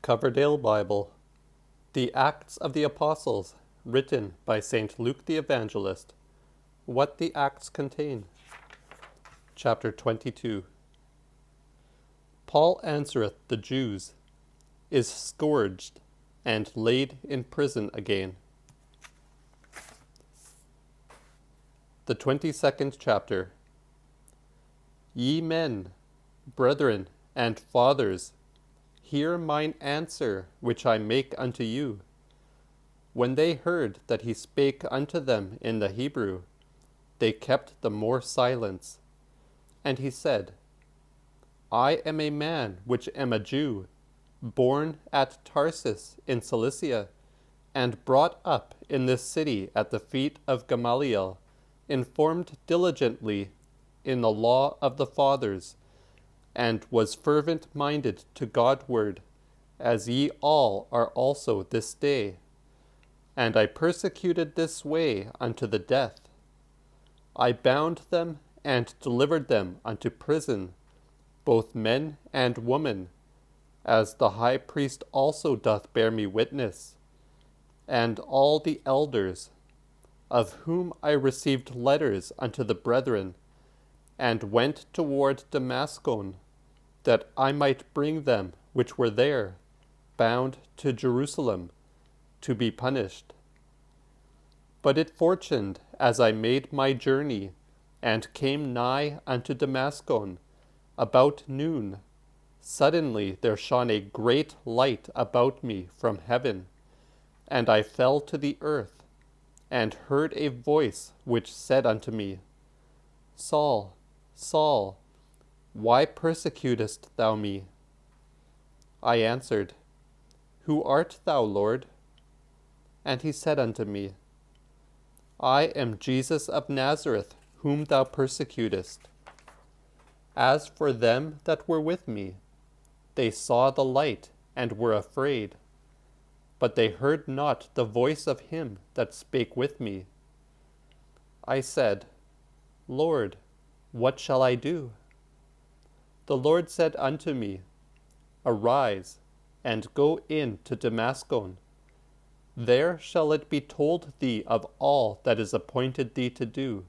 Coverdale Bible, the Acts of the Apostles, written by St. Luke the Evangelist. What the Acts contain. Chapter 22. Paul answereth the Jews, is scourged, and laid in prison again. The 22nd chapter. Ye men, brethren, and fathers, hear mine answer which I make unto you. When they heard that he spake unto them in the Hebrew, they kept the more silence. And he said, I am a man which am a Jew, born at Tarsus in Cilicia, and brought up in this city at the feet of Gamaliel, informed diligently in the law of the fathers, and was fervent-minded to God-ward, as ye all are also this day. And I persecuted this way unto the death. I bound them and delivered them unto prison, both men and women, as the high priest also doth bear me witness, and all the elders, of whom I received letters unto the brethren, and went toward Damascus, that I might bring them which were there, bound to Jerusalem, to be punished. But it fortuned, as I made my journey, and came nigh unto Damascus, about noon, suddenly there shone a great light about me from heaven, and I fell to the earth, and heard a voice which said unto me, Saul, Saul, why persecutest thou me? I answered, Who art thou, Lord? And he said unto me, I am Jesus of Nazareth, whom thou persecutest. As for them that were with me, they saw the light, and were afraid, but they heard not the voice of him that spake with me. I said, Lord, what shall I do? The Lord said unto me, Arise, and go in to Damascus. There shall it be told thee of all that is appointed thee to do.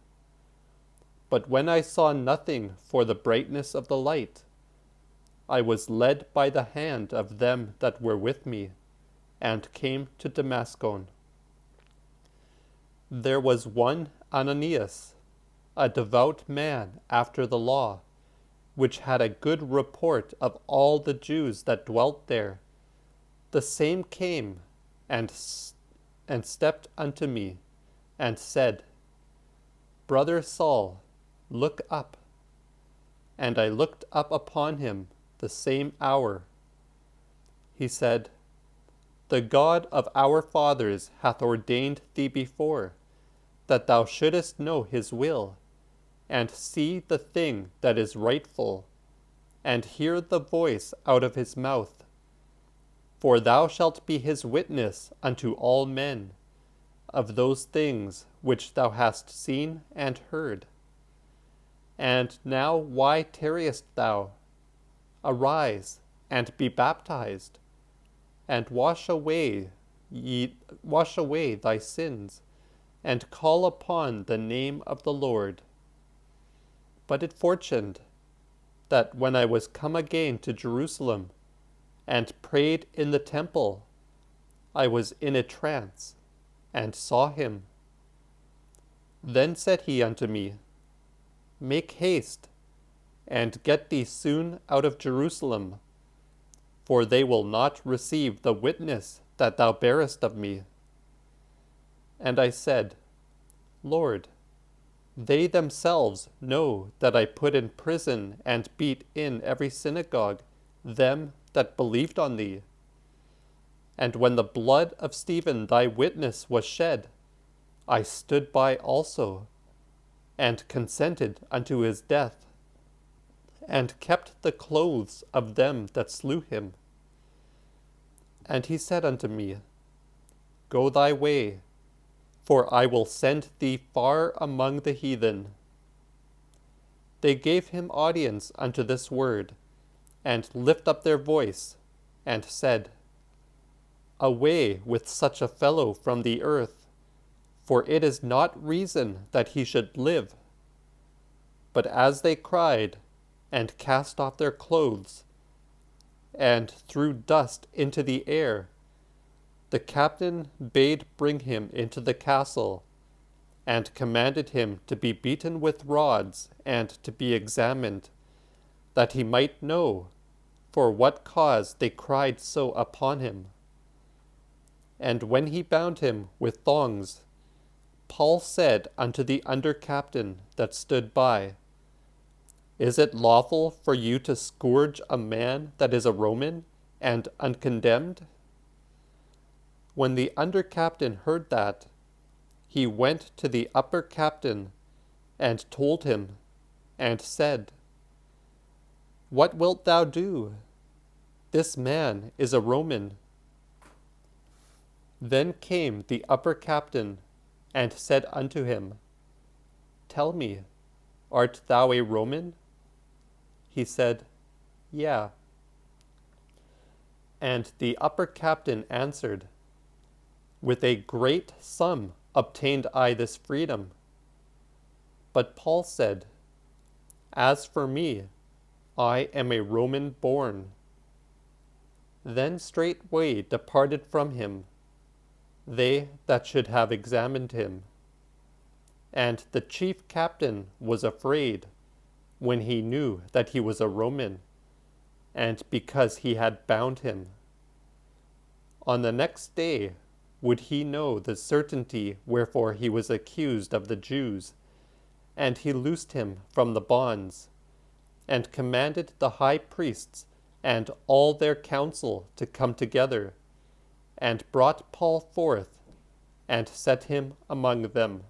But when I saw nothing for the brightness of the light, I was led by the hand of them that were with me, and came to Damascus. There was one Ananias, a devout man after the law, which had a good report of all the Jews that dwelt there. The same came and stepped unto me, and said, Brother Saul, look up. And I looked up upon him the same hour. He said, The God of our fathers hath ordained thee before, that thou shouldest know his will, and see the thing that is rightful, and hear the voice out of his mouth. For thou shalt be his witness unto all men, of those things which thou hast seen and heard. And now why tarriest thou? Arise, and be baptized, and wash away thy sins, and call upon the name of the Lord. But it fortuned that when I was come again to Jerusalem, and prayed in the temple, I was in a trance, and saw him. Then said he unto me, Make haste, and get thee soon out of Jerusalem, for they will not receive the witness that thou bearest of me. And I said, Lord, they themselves know that I put in prison and beat in every synagogue them that believed on thee. And when the blood of Stephen thy witness was shed, I stood by also, and consented unto his death, and kept the clothes of them that slew him. And he said unto me, Go thy way, for I will send thee far among the heathen. They gave him audience unto this word, and lift up their voice, and said, away with such a fellow from the earth, for it is not reason that he should live. But as they cried, and cast off their clothes, and threw dust into the air, the captain bade bring him into the castle, and commanded him to be beaten with rods, and to be examined, that he might know for what cause they cried so upon him. And when he bound him with thongs, Paul said unto the under captain that stood by, Is it lawful for you to scourge a man that is a Roman, and uncondemned? When the under captain heard that, he went to the upper captain, and told him, and said, What wilt thou do? This man is a Roman. Then came the upper captain, and said unto him, Tell me, art thou a Roman? He said, Yea. And the upper captain answered, With a great sum obtained I this freedom. But Paul said, As for me, I am a Roman born. Then straightway departed from him they that should have examined him. And the chief captain was afraid, when he knew that he was a Roman, and because he had bound him. On the next day would he know the certainty wherefore he was accused of the Jews, and he loosed him from the bonds, and commanded the high priests and all their council to come together, and brought Paul forth, and set him among them.